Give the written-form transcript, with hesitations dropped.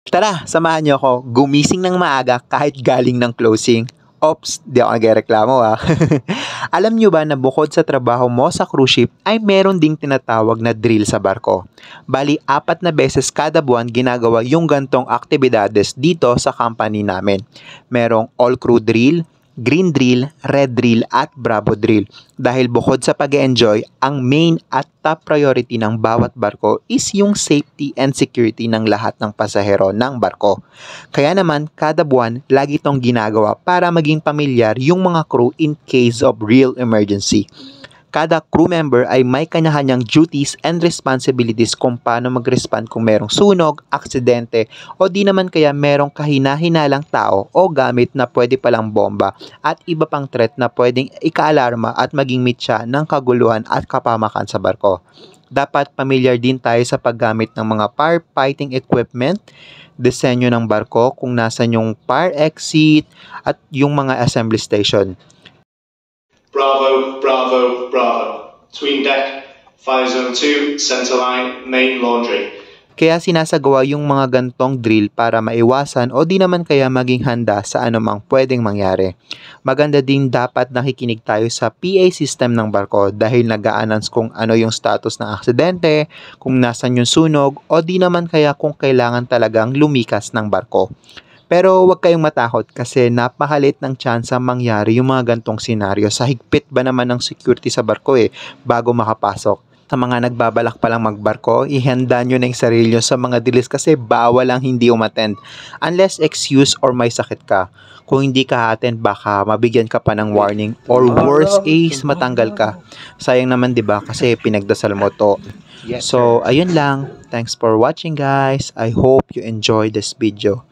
Tara, samahan niyo ako gumising ng maaga kahit galing ng closing. Ops, di ako nagreklamo ha. Alam niyo ba na bukod sa trabaho mo sa cruise ship ay meron ding tinatawag na drill sa barko? Bali, 4 na beses kada buwan ginagawa yung gantong aktibidades dito sa company namin. Merong all crew drill, green drill, red drill at bravo drill. Dahil bukod sa pag-enjoy, ang main at top priority ng bawat barko is yung safety and security ng lahat ng pasahero ng barko. Kaya naman, kada buwan, lagi itong ginagawa para maging pamilyar yung mga crew in case of real emergency. Kada crew member ay may kanya-kanyang duties and responsibilities kung paano mag-respond kung merong sunog, aksidente o di naman kaya merong kahina-hinalang tao o gamit na pwede palang bomba at iba pang threat na pwedeng ika-alarma at maging mitya ng kaguluhan at kapamakan sa barko. Dapat pamilyar din tayo sa paggamit ng mga firefighting equipment, disenyo ng barko kung nasan yung fire exit at yung mga assembly station. Bravo, Bravo, Bravo. Tween deck, Fire Zone 2, Centerline, Main Laundry. Kaya sinasagawa yung mga gantong drill para maiwasan o di naman kaya maging handa sa anumang pwedeng mangyari. Maganda din dapat nakikinig tayo sa PA system ng barko dahil nag-a-announce kung ano yung status ng aksidente, kung nasan yung sunog o di naman kaya kung kailangan talagang lumikas ng barko. Pero huwag kayong matakot kasi napakalit ng tsansa mangyari yung mga gantong senaryo sa higpit ba naman ng security sa barko bago makapasok. Sa mga nagbabalak palang magbarko, ihanda nyo na yung sarili nyo sa mga delays kasi bawal lang hindi umattend. Unless excuse or may sakit ka. Kung hindi ka attend baka mabigyan ka pa ng warning or worst case matanggal ka. Sayang naman 'di ba kasi pinagdasal mo to. So ayun lang. Thanks for watching guys. I hope you enjoyed this video.